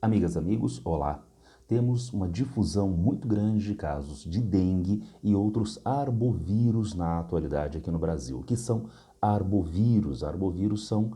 Amigas, amigos, olá! Temos uma difusão muito grande de casos de dengue e outros arbovírus na atualidade aqui no Brasil. O que são arbovírus? Arbovírus são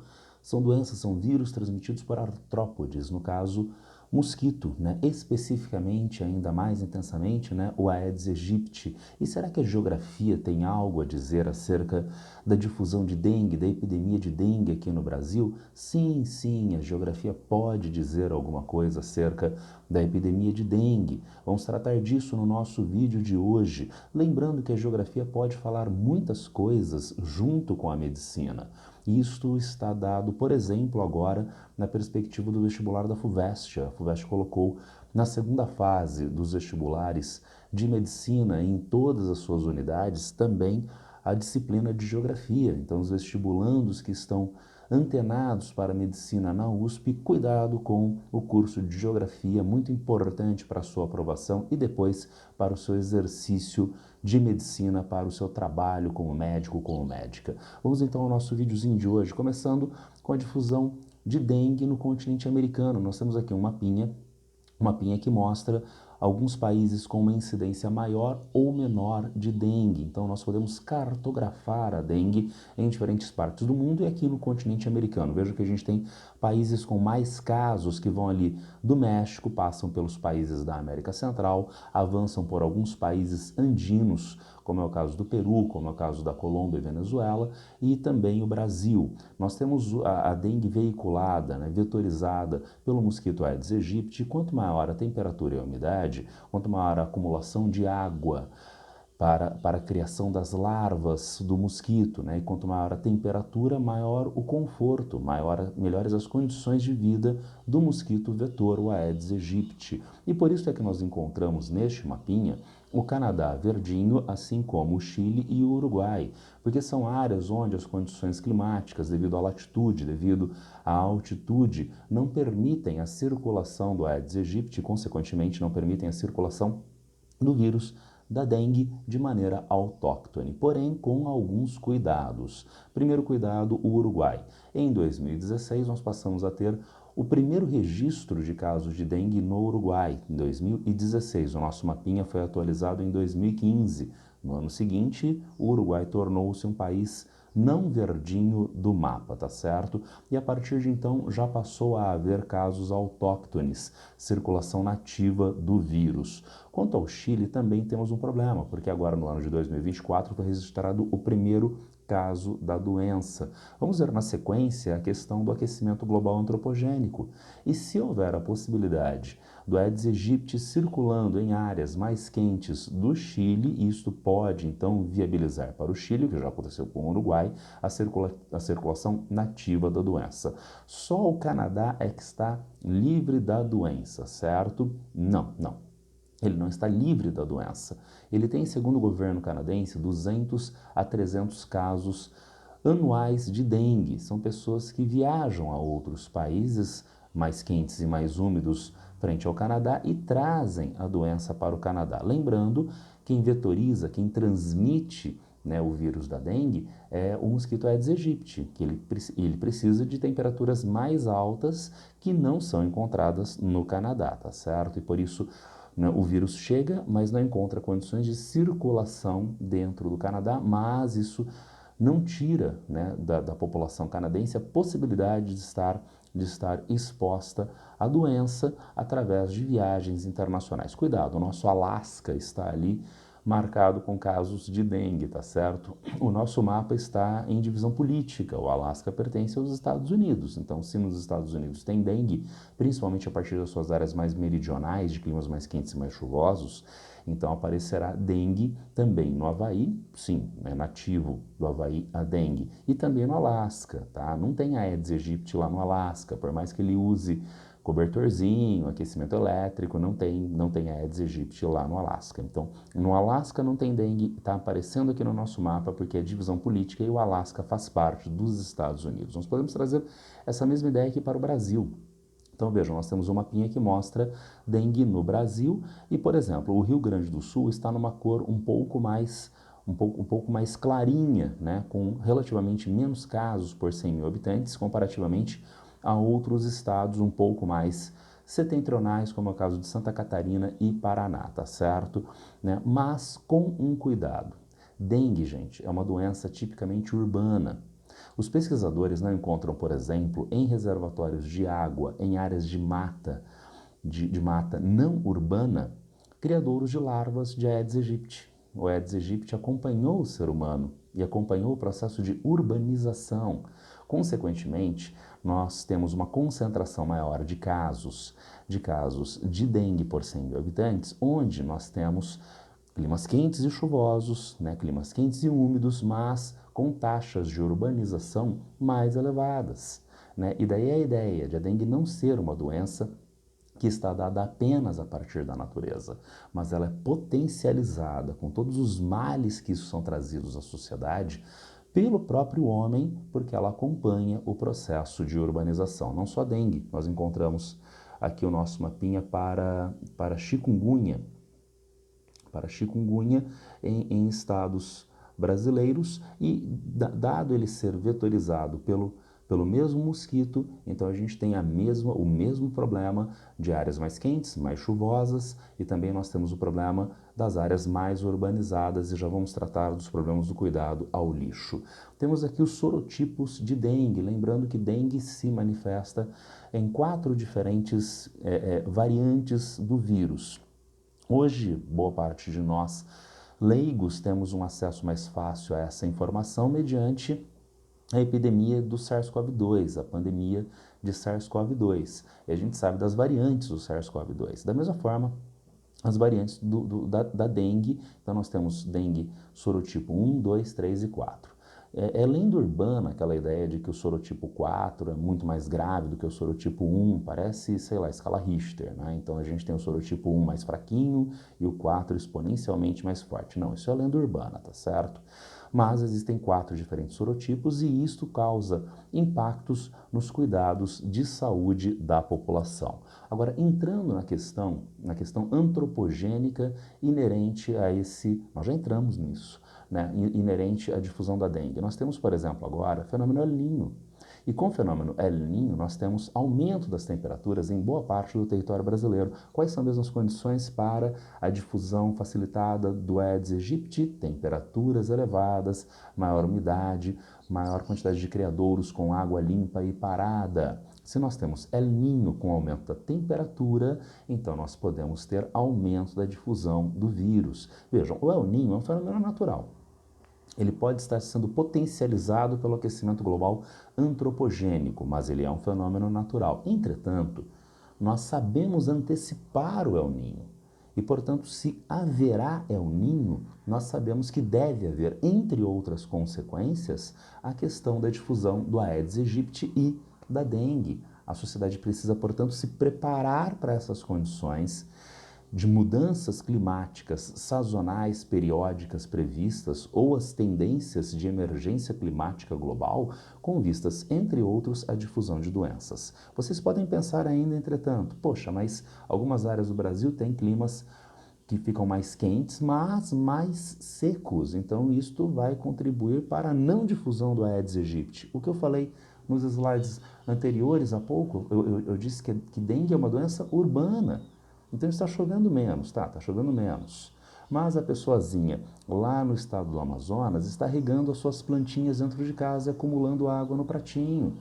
doenças, são vírus transmitidos por artrópodes, no caso, mosquito, né? Especificamente, ainda mais intensamente, né? O Aedes aegypti. E será que a geografia tem algo a dizer acerca da difusão de dengue, da epidemia de dengue aqui no Brasil? Sim, sim, a geografia pode dizer alguma coisa acerca da epidemia de dengue. Vamos tratar disso no nosso vídeo de hoje. Lembrando que a geografia pode falar muitas coisas junto com a medicina. Isto está dado, por exemplo, agora na perspectiva do vestibular da FUVEST. A FUVEST colocou na segunda fase dos vestibulares de medicina em todas as suas unidades também a disciplina de geografia. Então, os vestibulandos que estão antenados para a medicina na USP, cuidado com o curso de geografia, muito importante para a sua aprovação e depois para o seu exercício de medicina, para o seu trabalho como médico, como médica. Vamos então ao nosso videozinho de hoje, começando com a difusão de dengue no continente americano. Nós temos aqui um mapinha que mostra alguns países com uma incidência maior ou menor de dengue. Então, nós podemos cartografar a dengue em diferentes partes do mundo e aqui no continente americano. Veja que a gente tem países com mais casos que vão ali do México, passam pelos países da América Central, avançam por alguns países andinos, como é o caso do Peru, como é o caso da Colômbia e Venezuela, e também o Brasil. Nós temos a dengue veiculada, né, vetorizada pelo mosquito Aedes aegypti. Quanto maior a temperatura e a umidade, quanto maior a acumulação de água para a criação das larvas do mosquito, né? E quanto maior a temperatura, maior o conforto, melhores as condições de vida do mosquito vetor, o Aedes aegypti. E por isso é que nós encontramos neste mapinha o Canadá verdinho, assim como o Chile e o Uruguai, porque são áreas onde as condições climáticas, devido à latitude, devido à altitude, não permitem a circulação do Aedes aegypti, consequentemente não permitem a circulação do vírus da dengue de maneira autóctone, porém com alguns cuidados. Primeiro cuidado, o Uruguai. Em 2016, nós passamos a ter o primeiro registro de casos de dengue no Uruguai, em 2016. O nosso mapinha foi atualizado em 2015. No ano seguinte, o Uruguai tornou-se um país não verdinho do mapa, tá certo? E a partir de então já passou a haver casos autóctones, circulação nativa do vírus. Quanto ao Chile, também temos um problema, porque agora no ano de 2024 foi registrado o primeiro caso da doença. Vamos ver na sequência a questão do aquecimento global antropogênico. E se houver a possibilidade do Aedes aegypti circulando em áreas mais quentes do Chile, isto pode então viabilizar para o Chile, que já aconteceu com o Uruguai, a circulação nativa da doença. Só o Canadá é que está livre da doença, certo? Não. Ele não está livre da doença. Ele tem, segundo o governo canadense, 200 a 300 casos anuais de dengue. São pessoas que viajam a outros países mais quentes e mais úmidos frente ao Canadá e trazem a doença para o Canadá. Lembrando, quem vetoriza, quem transmite, né, o vírus da dengue é o mosquito Aedes aegypti, que ele precisa de temperaturas mais altas que não são encontradas no Canadá, tá certo? E por isso o vírus chega, mas não encontra condições de circulação dentro do Canadá, mas isso não tira, né, da população canadense a possibilidade de estar exposta à doença através de viagens internacionais. Cuidado, o nosso Alasca está ali marcado com casos de dengue, tá certo? O nosso mapa está em divisão política, o Alasca pertence aos Estados Unidos, então se nos Estados Unidos tem dengue, principalmente a partir das suas áreas mais meridionais, de climas mais quentes e mais chuvosos, então aparecerá dengue também no Havaí, sim, é nativo do Havaí a dengue, e também no Alasca, tá? Não tem Aedes aegypti lá no Alasca, por mais que ele use cobertorzinho, aquecimento elétrico, não tem Aedes aegypti lá no Alasca. Então, no Alasca não tem dengue, está aparecendo aqui no nosso mapa porque é divisão política e o Alasca faz parte dos Estados Unidos. Nós podemos trazer essa mesma ideia aqui para o Brasil. Então, vejam, nós temos um mapinha que mostra dengue no Brasil e, por exemplo, o Rio Grande do Sul está numa cor um pouco mais clarinha, né, com relativamente menos casos por 100 mil habitantes, comparativamente a outros estados um pouco mais setentrionais, como é o caso de Santa Catarina e Paraná, tá certo? Né? Mas com um cuidado. Dengue, gente, é uma doença tipicamente urbana. Os pesquisadores não encontram, por exemplo, em reservatórios de água, em áreas de mata, de mata não urbana, criadouros de larvas de Aedes aegypti. O Aedes aegypti acompanhou o ser humano e acompanhou o processo de urbanização. Consequentemente, nós temos uma concentração maior de casos de dengue por 100 mil habitantes, onde nós temos climas quentes e chuvosos, né? Climas quentes e úmidos, mas com taxas de urbanização mais elevadas. Né? E daí a ideia de a dengue não ser uma doença que está dada apenas a partir da natureza, mas ela é potencializada com todos os males que isso são trazidos à sociedade pelo próprio homem, porque ela acompanha o processo de urbanização. Não só dengue, nós encontramos aqui o nosso mapinha para chikungunya, em estados brasileiros e dado ele ser vetorizado pelo mesmo mosquito, então a gente tem o mesmo problema de áreas mais quentes, mais chuvosas e também nós temos o problema das áreas mais urbanizadas e já vamos tratar dos problemas do cuidado ao lixo. Temos aqui os sorotipos de dengue, lembrando que dengue se manifesta em 4 diferentes variantes do vírus. Hoje, boa parte de nós leigos temos um acesso mais fácil a essa informação mediante a epidemia do SARS-CoV-2, a pandemia de SARS-CoV-2. E a gente sabe das variantes do SARS-CoV-2. Da mesma forma, as variantes da dengue, então nós temos dengue sorotipo 1, 2, 3 e 4. É lenda urbana aquela ideia de que o sorotipo 4 é muito mais grave do que o sorotipo 1, parece, sei lá, escala Richter, né? Então a gente tem o sorotipo 1 mais fraquinho e o 4 exponencialmente mais forte. Não, isso é lenda urbana, tá certo? Mas existem 4 diferentes sorotipos e isto causa impactos nos cuidados de saúde da população. Agora, entrando na questão antropogênica inerente a nós já entramos nisso, né, inerente à difusão da dengue. Nós temos, por exemplo, agora, o fenômeno El Niño. E com o fenômeno El Niño, nós temos aumento das temperaturas em boa parte do território brasileiro. Quais são mesmo as condições para a difusão facilitada do Aedes aegypti? Temperaturas elevadas, maior umidade, maior quantidade de criadouros com água limpa e parada. Se nós temos El Niño com aumento da temperatura, então nós podemos ter aumento da difusão do vírus. Vejam, o El Niño é um fenômeno natural. Ele pode estar sendo potencializado pelo aquecimento global antropogênico, mas ele é um fenômeno natural. Entretanto, nós sabemos antecipar o El Niño. E, portanto, se haverá El Niño, nós sabemos que deve haver, entre outras consequências, a questão da difusão do Aedes aegypti e da dengue. A sociedade precisa, portanto, se preparar para essas condições de mudanças climáticas sazonais periódicas previstas ou as tendências de emergência climática global com vistas, entre outros, à difusão de doenças. Vocês podem pensar ainda, entretanto, poxa, mas algumas áreas do Brasil têm climas que ficam mais quentes, mas mais secos. Então, isto vai contribuir para a não difusão do Aedes aegypti. O que eu falei nos slides anteriores há pouco, eu disse que dengue é uma doença urbana. Então está chovendo menos, está chovendo menos. Mas a pessoazinha lá no estado do Amazonas está regando as suas plantinhas dentro de casa e acumulando água no pratinho.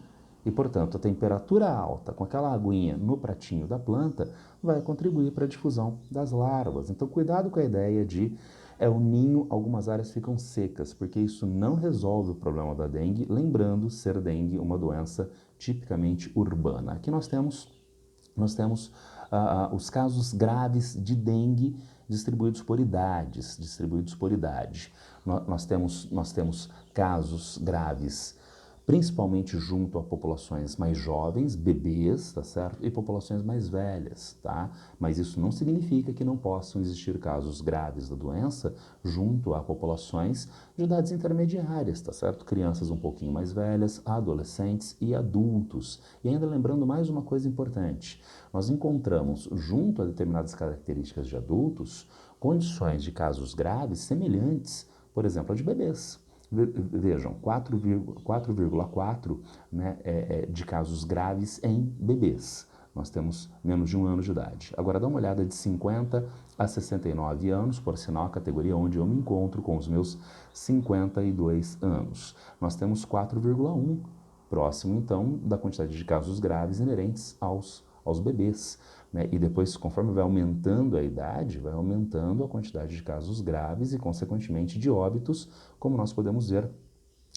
E, portanto, a temperatura alta com aquela aguinha no pratinho da planta vai contribuir para a difusão das larvas. Então, cuidado com a ideia de El Niño, algumas áreas ficam secas, porque isso não resolve o problema da dengue, lembrando ser dengue uma doença tipicamente urbana. Aqui nós temos os casos graves de dengue distribuídos por idades, Nós temos casos graves principalmente junto a populações mais jovens, bebês, tá certo? E populações mais velhas, tá? Mas isso não significa que não possam existir casos graves da doença junto a populações de idades intermediárias, tá certo? Crianças um pouquinho mais velhas, adolescentes e adultos. E ainda lembrando mais uma coisa importante, nós encontramos junto a determinadas características de adultos condições de casos graves semelhantes, por exemplo, a de bebês. Vejam, 4,4 né, de casos graves em bebês. nós temos menos de 1 ano de idade. Agora dá uma olhada de 50 a 69 anos, por sinal a categoria onde eu me encontro com os meus 52 anos. Nós temos 4,1, próximo então da quantidade de casos graves inerentes aos bebês. Né? E depois, conforme vai aumentando a idade, vai aumentando a quantidade de casos graves e, consequentemente, de óbitos, como nós podemos ver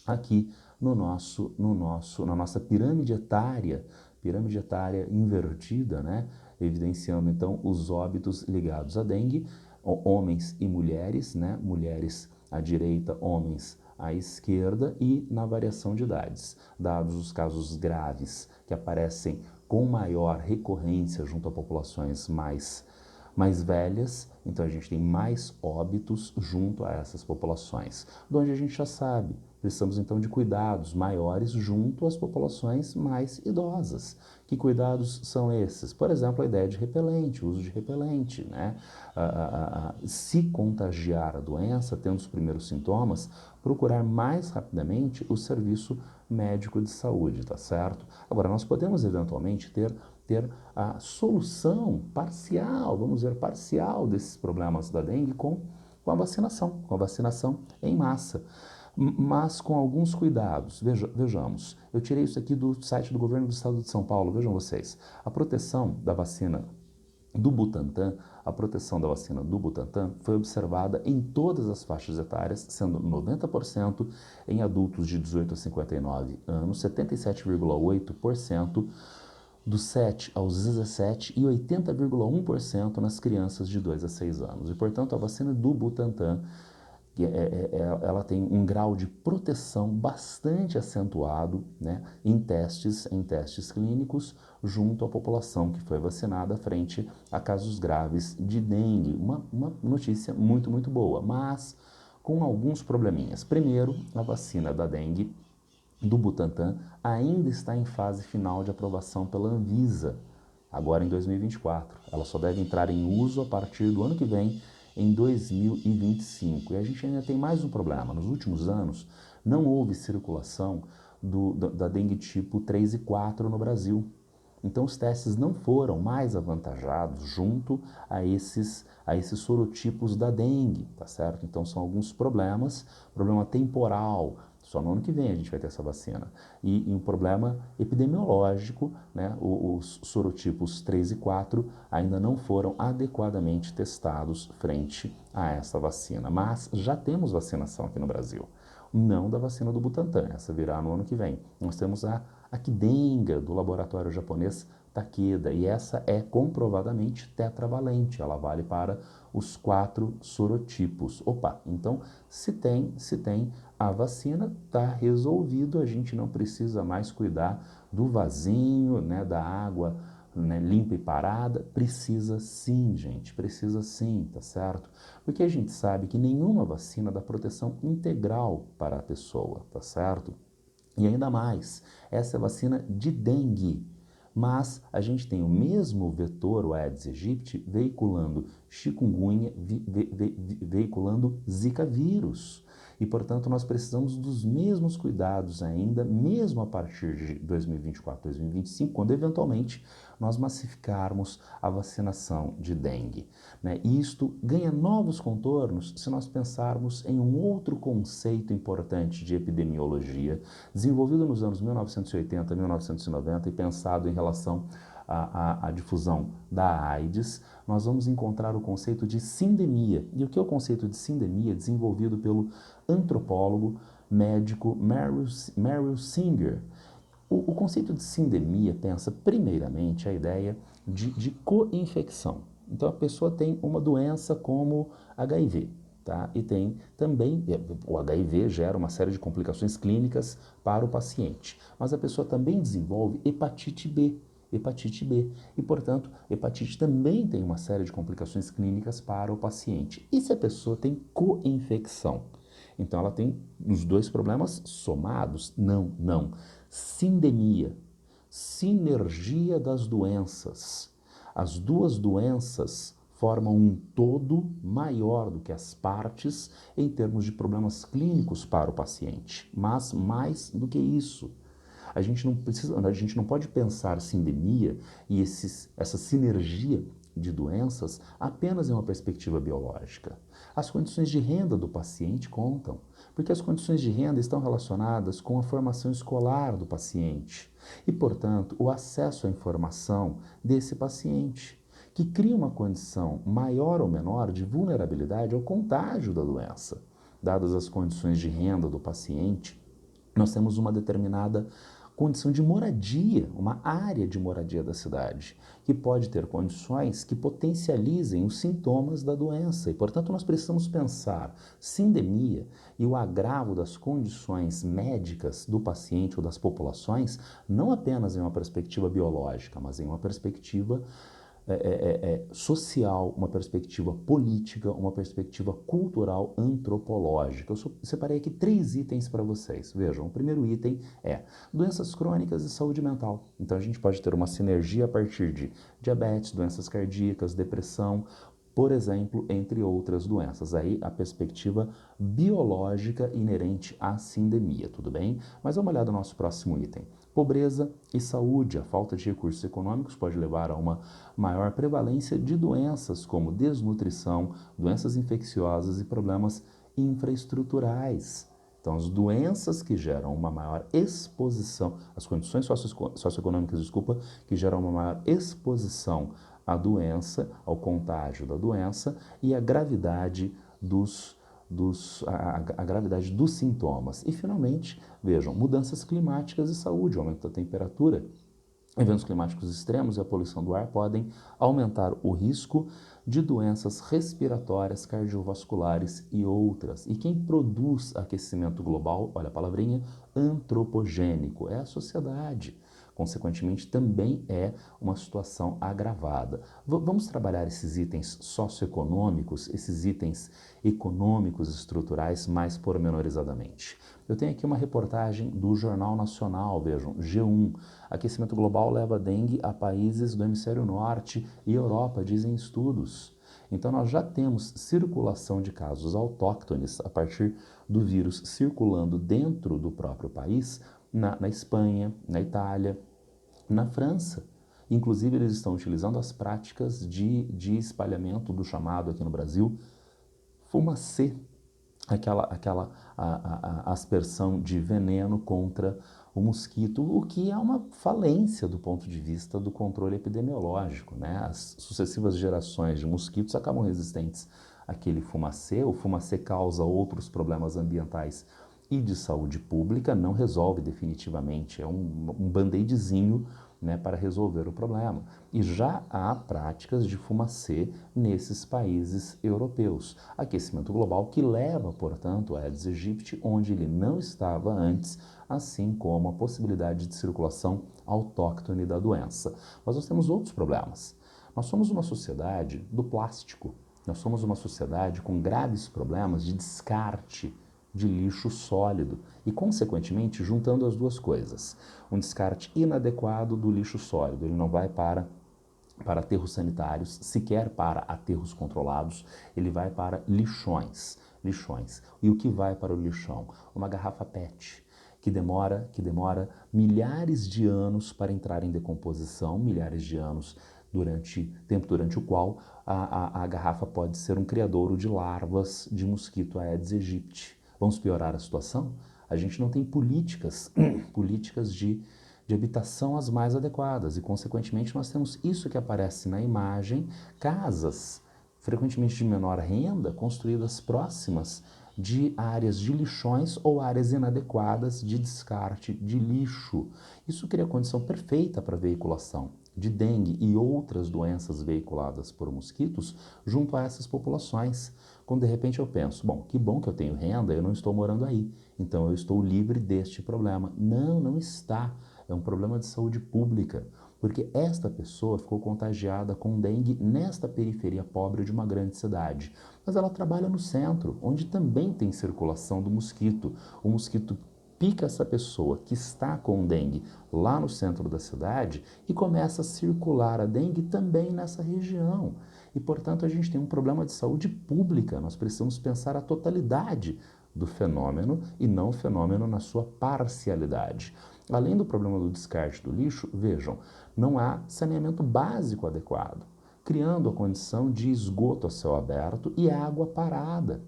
aqui na nossa pirâmide etária invertida, né? Evidenciando então os óbitos ligados à dengue, homens e mulheres, né? Mulheres à direita, homens à esquerda e na variação de idades. Dados os casos graves que aparecem com maior recorrência junto a populações mais velhas, então a gente tem mais óbitos junto a essas populações, onde a gente já sabe, precisamos então de cuidados maiores junto às populações mais idosas. Que cuidados são esses? Por exemplo, a ideia de repelente, o uso de repelente, né? Se contagiar a doença, tendo os primeiros sintomas, procurar mais rapidamente o serviço médico de saúde, tá certo? Agora, nós podemos eventualmente ter a solução parcial, vamos dizer, parcial desses problemas da dengue com a vacinação em massa. Mas com alguns cuidados. Vejamos, eu tirei isso aqui do site do governo do estado de São Paulo, vejam vocês. A proteção da vacina do Butantan, foi observada em todas as faixas etárias, sendo 90% em adultos de 18 a 59 anos, 77,8% dos 7 aos 17 e 80,1% nas crianças de 2 a 6 anos. E, portanto, a vacina do Butantan ela tem um grau de proteção bastante acentuado, né, em testes clínicos junto à população que foi vacinada frente a casos graves de dengue. Uma notícia muito, muito boa, mas com alguns probleminhas. Primeiro, a vacina da dengue do Butantan ainda está em fase final de aprovação pela Anvisa, agora em 2024. Ela só deve entrar em uso a partir do ano que vem, em 2025. E a gente ainda tem mais um problema. Nos últimos anos, não houve circulação da dengue tipo 3 e 4 no Brasil. Então, os testes não foram mais avantajados junto a esses sorotipos da dengue, tá certo? Então, são alguns problemas, problema temporal. Só no ano que vem a gente vai ter essa vacina. E um problema epidemiológico, né? Os sorotipos 3 e 4 ainda não foram adequadamente testados frente a essa vacina. Mas já temos vacinação aqui no Brasil. Não da vacina do Butantan, essa virá no ano que vem. Nós temos a Qdenga, do laboratório japonês Takeda, e essa é comprovadamente tetravalente, ela vale para os 4 sorotipos. Opa, então se tem a vacina, está resolvido, a gente não precisa mais cuidar do vasinho, né, da água, né, limpa e parada. Precisa sim, gente, precisa sim, tá certo? Porque a gente sabe que nenhuma vacina dá proteção integral para a pessoa, tá certo? E ainda mais, essa é a vacina de dengue, mas a gente tem o mesmo vetor, o Aedes aegypti, veiculando chikungunya, veiculando zika vírus. E, portanto, nós precisamos dos mesmos cuidados ainda, mesmo a partir de 2024, 2025, quando eventualmente nós massificarmos a vacinação de dengue, né? E isto ganha novos contornos se nós pensarmos em um outro conceito importante de epidemiologia, desenvolvido nos anos 1980, 1990 e pensado em relação à difusão da AIDS. Nós vamos encontrar o conceito de sindemia. E o que é o conceito de sindemia? Desenvolvido pelo antropólogo médico Merrill Singer. O conceito de sindemia pensa primeiramente a ideia de co-infecção. Então a pessoa tem uma doença como HIV, tá? E tem também, o HIV gera uma série de complicações clínicas para o paciente, mas a pessoa também desenvolve hepatite B. E, portanto, hepatite também tem uma série de complicações clínicas para o paciente. E se a pessoa tem co-infecção? Então, ela tem os dois problemas somados? Não. Sindemia, sinergia das doenças. As duas doenças formam um todo maior do que as partes em termos de problemas clínicos para o paciente. Mas mais do que isso, A gente não pode pensar sindemia e essa sinergia de doenças apenas em uma perspectiva biológica. As condições de renda do paciente contam, porque as condições de renda estão relacionadas com a formação escolar do paciente e, portanto, o acesso à informação desse paciente, que cria uma condição maior ou menor de vulnerabilidade ao contágio da doença. Dadas as condições de renda do paciente, nós temos uma determinada condição de moradia, uma área de moradia da cidade, que pode ter condições que potencializem os sintomas da doença. E, portanto, nós precisamos pensar sindemia e o agravo das condições médicas do paciente ou das populações, não apenas em uma perspectiva biológica, mas em uma perspectiva social, uma perspectiva política, uma perspectiva cultural, antropológica. Eu separei aqui 3 itens para vocês. Vejam, o primeiro item é doenças crônicas e saúde mental. Então a gente pode ter uma sinergia a partir de diabetes, doenças cardíacas, depressão, por exemplo, entre outras doenças. Aí a perspectiva biológica inerente à sindemia, tudo bem? Mas vamos olhar do nosso próximo item. Pobreza e saúde. A falta de recursos econômicos pode levar a uma maior prevalência de doenças como desnutrição, doenças infecciosas e problemas infraestruturais. Então, as doenças que geram uma maior exposição, as condições socioeconômicas, que geram uma maior exposição à doença, ao contágio da doença e a gravidade a gravidade dos sintomas. E, finalmente, vejam, mudanças climáticas e saúde, o aumento da temperatura, eventos climáticos extremos e a poluição do ar podem aumentar o risco de doenças respiratórias, cardiovasculares e outras. E quem produz aquecimento global, olha a palavrinha, antropogênico, é a sociedade. Consequentemente, também é uma situação agravada. Vamos trabalhar esses itens socioeconômicos, esses itens econômicos estruturais mais pormenorizadamente. Eu tenho aqui uma reportagem do Jornal Nacional, vejam, G1. Aquecimento global leva dengue a países do hemisfério norte e Europa, dizem estudos. Então, nós já temos circulação de casos autóctones a partir do vírus circulando dentro do próprio país, na Espanha, na Itália, na França. Inclusive, eles estão utilizando as práticas de espalhamento do chamado aqui no Brasil fumacê, a aspersão de veneno contra o mosquito, o que é uma falência do ponto de vista do controle epidemiológico, né? As sucessivas gerações de mosquitos acabam resistentes àquele fumacê, o fumacê causa outros problemas ambientais e de saúde pública, não resolve definitivamente, é um band-aidzinho, né, para resolver o problema. E já há práticas de fumacê nesses países europeus. Aquecimento global que leva, portanto, a Aedes aegypti, onde ele não estava antes, assim como a possibilidade de circulação autóctone da doença. Mas nós temos outros problemas. Nós somos uma sociedade do plástico. Nós somos uma sociedade com graves problemas de descarte de lixo sólido e, consequentemente, juntando as duas coisas. Um descarte inadequado do lixo sólido, ele não vai para aterros sanitários, sequer para aterros controlados, ele vai para lixões. E o que vai para o lixão? Uma garrafa PET, que demora milhares de anos para entrar em decomposição, milhares de anos tempo durante o qual a garrafa pode ser um criadouro de larvas de mosquito Aedes aegypti. Vamos piorar a situação? A gente não tem políticas de habitação as mais adequadas e, consequentemente, nós temos isso que aparece na imagem, casas, frequentemente de menor renda, construídas próximas de áreas de lixões ou áreas inadequadas de descarte de lixo. Isso cria condição perfeita para a veiculação de dengue e outras doenças veiculadas por mosquitos junto a essas populações. Quando de repente eu penso, bom, que bom que eu tenho renda, eu não estou morando aí, então eu estou livre deste problema. Não, não está. É um problema de saúde pública, porque esta pessoa ficou contagiada com dengue nesta periferia pobre de uma grande cidade. Mas ela trabalha no centro, onde também tem circulação do mosquito. O mosquito pica essa pessoa que está com dengue lá no centro da cidade e começa a circular a dengue também nessa região. E, portanto, a gente tem um problema de saúde pública. Nós precisamos pensar a totalidade do fenômeno e não o fenômeno na sua parcialidade. Além do problema do descarte do lixo, vejam, não há saneamento básico adequado, criando a condição de esgoto a céu aberto e água parada.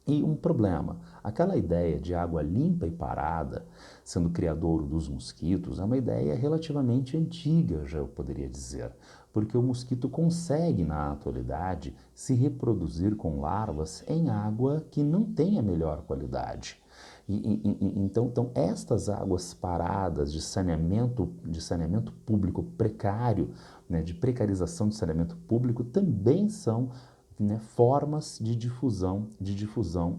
E um problema, aquela ideia de água limpa e parada, sendo criadouro dos mosquitos, é uma ideia relativamente antiga, já eu poderia dizer, porque o mosquito consegue, na atualidade, se reproduzir com larvas em água que não tem a melhor qualidade. Então, estas águas paradas de saneamento público precário, né, de precarização de saneamento público, também são, né, formas de difusão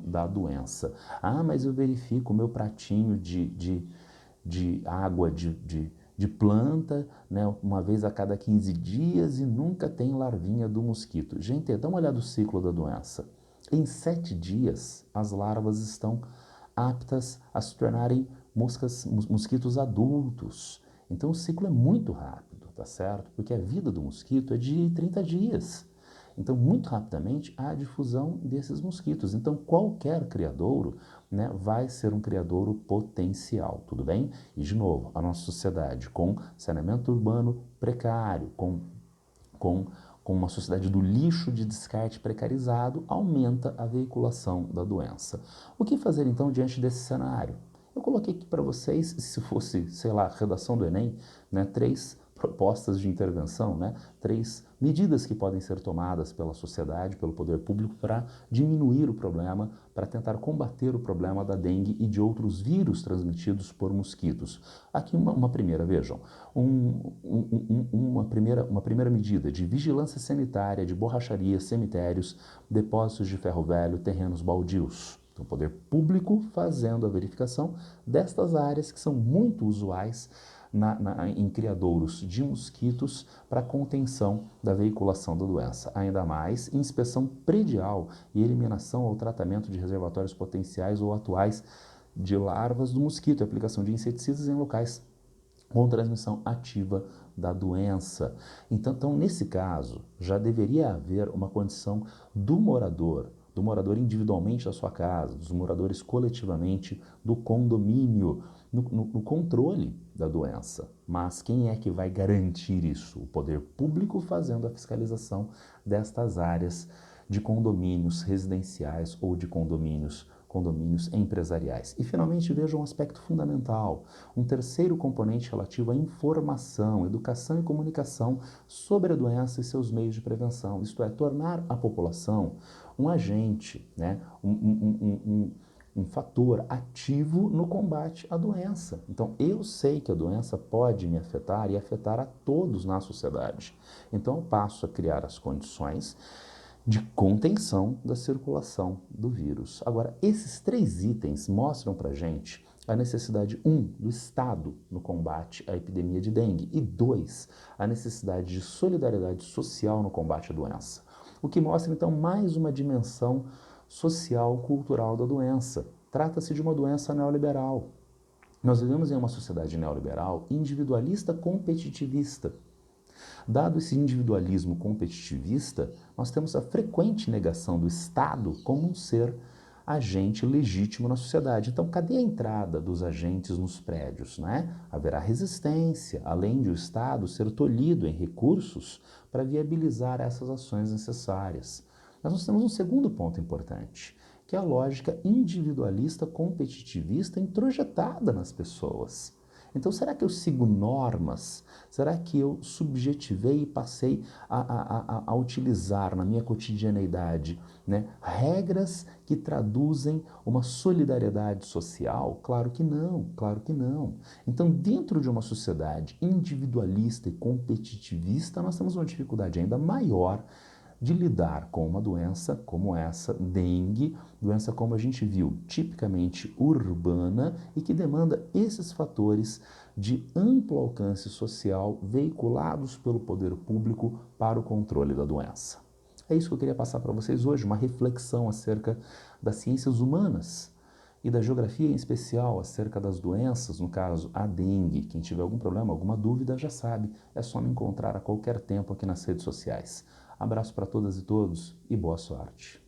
da doença. Ah, mas eu verifico o meu pratinho de água de planta, né, uma vez a cada 15 dias e nunca tem larvinha do mosquito. Gente, dá uma olhada no ciclo da doença. Em 7 dias, as larvas estão aptas a se tornarem mosquitos adultos. Então o ciclo é muito rápido, tá certo? Porque a vida do mosquito é de 30 dias. Então, muito rapidamente, há a difusão desses mosquitos. Então, qualquer criadouro, né, vai ser um criadouro potencial, tudo bem? E, de novo, a nossa sociedade com saneamento urbano precário, com uma sociedade do lixo de descarte precarizado, aumenta a veiculação da doença. O que fazer, então, diante desse cenário? Eu coloquei aqui para vocês, se fosse, sei lá, redação do Enem, né, 3 propostas de intervenção, né, 3 medidas que podem ser tomadas pela sociedade, pelo poder público para diminuir o problema, para tentar combater o problema da dengue e de outros vírus transmitidos por mosquitos. Aqui uma primeira, vejam, uma primeira medida de vigilância sanitária de borracharias, cemitérios, depósitos de ferro velho, terrenos baldios. Então, o poder público fazendo a verificação destas áreas que são muito usuais em criadouros de mosquitos para contenção da veiculação da doença. Ainda mais, inspeção predial e eliminação ou tratamento de reservatórios potenciais ou atuais de larvas do mosquito, aplicação de inseticidas em locais com transmissão ativa da doença. Então, nesse caso, já deveria haver uma condição do morador individualmente da sua casa, dos moradores coletivamente do condomínio, no controle da doença. Mas quem é que vai garantir isso? O poder público fazendo a fiscalização destas áreas de condomínios residenciais ou de condomínios empresariais. E, finalmente, veja um aspecto fundamental, um terceiro componente relativo à informação, educação e comunicação sobre a doença e seus meios de prevenção, isto é, tornar a população um agente, né, um fator ativo no combate à doença. Então, eu sei que a doença pode me afetar e afetar a todos na sociedade. Então, eu passo a criar as condições de contenção da circulação do vírus. Agora, esses 3 itens mostram para a gente a necessidade, 1, do Estado no combate à epidemia de dengue e 2, a necessidade de solidariedade social no combate à doença. O que mostra, então, mais uma dimensão social, cultural da doença. Trata-se de uma doença neoliberal. Nós vivemos em uma sociedade neoliberal individualista competitivista. Dado esse individualismo competitivista, nós temos a frequente negação do Estado como um ser agente legítimo na sociedade. Então, cadê a entrada dos agentes nos prédios, né? Haverá resistência, além de o Estado ser tolhido em recursos para viabilizar essas ações necessárias. Mas nós temos um segundo ponto importante, que é a lógica individualista competitivista introjetada nas pessoas. Então, será que eu sigo normas? Será que eu subjetivei e passei a utilizar na minha cotidianeidade, né, regras que traduzem uma solidariedade social? Claro que não, claro que não. Então, dentro de uma sociedade individualista e competitivista, nós temos uma dificuldade ainda maior de lidar com uma doença como essa, dengue, doença como a gente viu, tipicamente urbana e que demanda esses fatores de amplo alcance social veiculados pelo poder público para o controle da doença. É isso que eu queria passar para vocês hoje, uma reflexão acerca das ciências humanas e da geografia em especial acerca das doenças, no caso a dengue. Quem tiver algum problema, alguma dúvida, já sabe, é só me encontrar a qualquer tempo aqui nas redes sociais. Abraço para todas e todos e boa sorte.